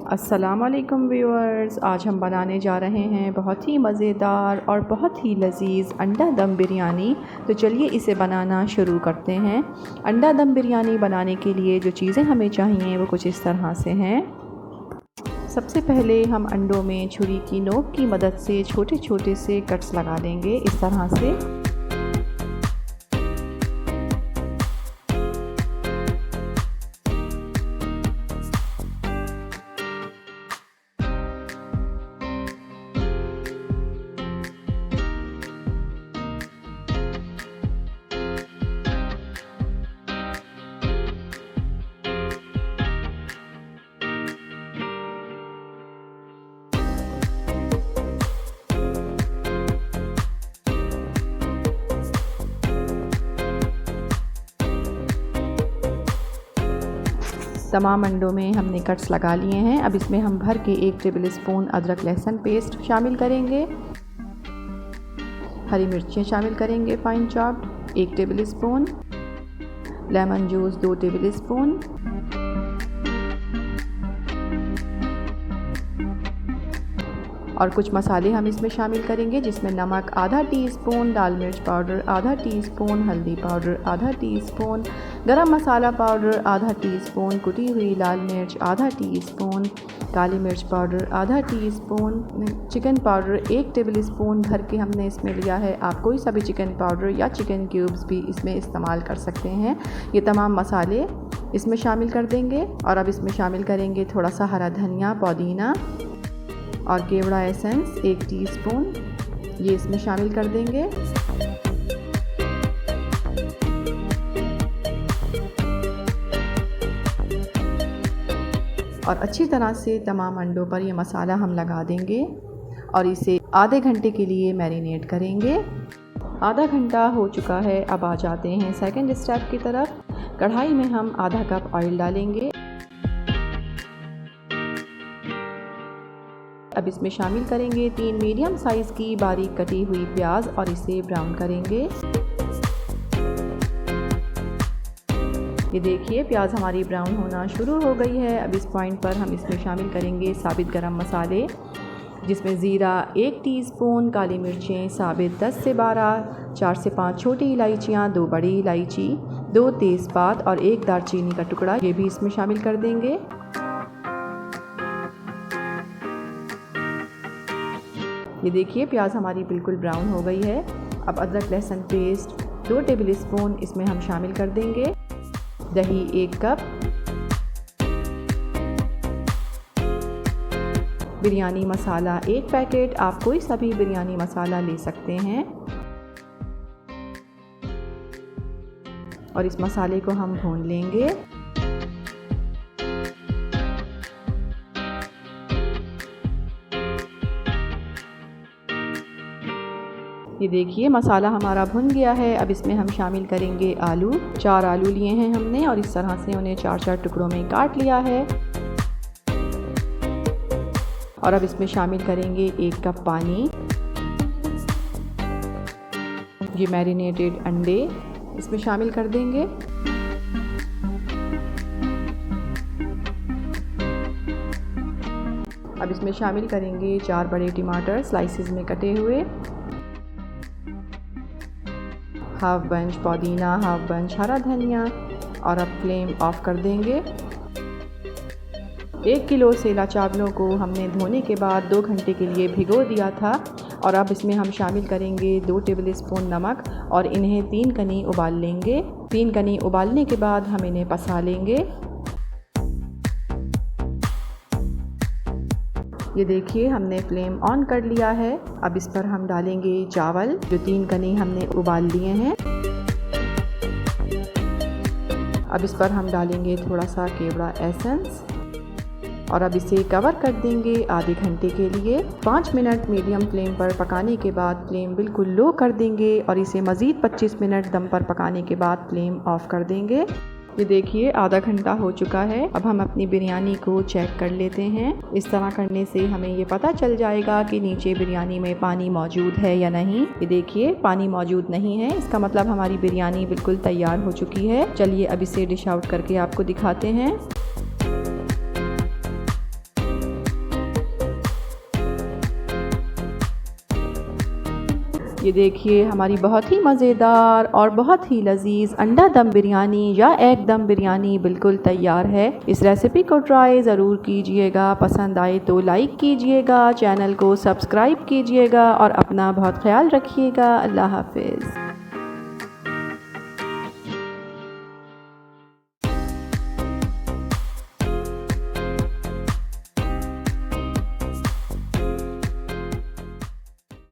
अस्सलाम वालेकुम व्यूअर्स, आज हम बनाने जा रहे हैं बहुत ही मज़ेदार और बहुत ही लजीज अंडा दम बिरयानी। तो चलिए इसे बनाना शुरू करते हैं। अंडा दम बिरयानी बनाने के लिए जो चीज़ें हमें चाहिए वो कुछ इस तरह से हैं। सबसे पहले हम अंडों में छुरी की नोक की मदद से छोटे छोटे से कट्स लगा लेंगे इस तरह से। तमाम अंडों में हमने कट्स लगा लिए हैं। अब इसमें हम भर के 1 टेबल स्पून अदरक लहसुन पेस्ट शामिल करेंगे। हरी मिर्चें शामिल करेंगे fine chopped 1 table spoon. Lemon juice 2 table spoon. और कुछ मसाले हम इसमें शामिल करेंगे, जिसमें नमक आधा टीस्पून, लाल मिर्च पाउडर आधा टीस्पून, हल्दी पाउडर आधा टीस्पून, गरम मसाला पाउडर आधा टीस्पून, कुटी हुई लाल मिर्च आधा टीस्पून, काली मिर्च पाउडर आधा teaspoon, chicken powder 1 table spoon भर के हमने इसमें लिया है। आप कोई सा भी चिकन पाउडर या चिकन क्यूब्स भी इसमें इस्तेमाल कर सकते हैं। ये तमाम मसाले इसमें शामिल कर देंगे। और अब इसमें शामिल करेंगे थोड़ा सा हरा धनिया, पुदीना और केवड़ा एसेंस 1 टीस्पून, ये इसमें शामिल कर देंगे। और अच्छी तरह से तमाम अंडों पर ये मसाला हम लगा देंगे और इसे आधे घंटे के लिए मैरिनेट करेंगे। आधा घंटा हो चुका है। अब आ जाते हैं सेकंड स्टेप की तरफ। कढ़ाई में हम आधा कप ऑयल डालेंगे। अब इसमें शामिल करेंगे 3 मीडियम साइज़ की बारीक कटी हुई प्याज और इसे ब्राउन करेंगे। ये देखिए प्याज हमारी ब्राउन होना शुरू हो गई है। अब इस पॉइंट पर हम इसमें शामिल करेंगे साबित गरम मसाले, जिसमें ज़ीरा 1 टीस्पून, काली मिर्चें साबित 10 से 12, 4 से 5 छोटी इलायचियाँ, 2 बड़ी इलायची, 2 तेज़पात और 1 दालचीनी का टुकड़ा, ये भी इसमें शामिल कर देंगे। ये देखिए प्याज हमारी बिल्कुल ब्राउन हो गई है। अब अदरक लहसुन पेस्ट 2 टेबल स्पून इसमें हम शामिल कर देंगे। दही 1 कप, बिरयानी मसाला 1 पैकेट, आप कोई सा भी बिरयानी मसाला ले सकते हैं। और इस मसाले को हम भून लेंगे। ये देखिए मसाला हमारा भुन गया है। अब इसमें हम शामिल करेंगे आलू। 4 आलू लिए हैं हमने और इस तरह से उन्हें 4-4 टुकड़ों में काट लिया है। और अब इसमें शामिल करेंगे 1 कप पानी। ये मैरिनेटेड अंडे इसमें शामिल कर देंगे। अब इसमें शामिल करेंगे 4 बड़े टमाटर स्लाइसिस में कटे हुए, हाफ बंच पुदीना, हाफ बंच हरा धनिया। और अब फ्लेम ऑफ कर देंगे। 1 किलो सेला चावलों को हमने धोने के बाद 2 घंटे के लिए भिगो दिया था। और अब इसमें हम शामिल करेंगे 2 टेबल स्पून नमक और इन्हें 3 कनी उबाल लेंगे। 3 कनी उबालने के बाद हम इन्हें पसा लेंगे। ये देखिए हमने फ्लेम ऑन कर लिया है। अब इस पर हम डालेंगे चावल जो 3 कनी हमने उबाल लिए हैं। अब इस पर हम डालेंगे थोड़ा सा केवड़ा एसेंस और अब इसे कवर कर देंगे आधे घंटे के लिए। 5 मिनट मीडियम फ्लेम पर पकाने के बाद फ्लेम बिल्कुल लो कर देंगे और इसे मज़ीद 25 मिनट दम पर पकाने के बाद फ्लेम ऑफ कर देंगे। ये देखिए आधा घंटा हो चुका है। अब हम अपनी बिरयानी को चेक कर लेते हैं। इस तरह करने से हमें ये पता चल जाएगा कि नीचे बिरयानी में पानी मौजूद है या नहीं। ये देखिए पानी मौजूद नहीं है, इसका मतलब हमारी बिरयानी बिल्कुल तैयार हो चुकी है। चलिए अब इसे डिश आउट करके आपको दिखाते हैं। ये देखिए हमारी बहुत ही मज़ेदार और बहुत ही लजीज अंडा दम बिरयानी या एग दम बिरयानी बिल्कुल तैयार है। इस रेसिपी को ट्राई ज़रूर कीजिएगा। पसंद आए तो लाइक कीजिएगा, चैनल को सब्सक्राइब कीजिएगा और अपना बहुत ख्याल रखिएगा। अल्लाह हाफिज़।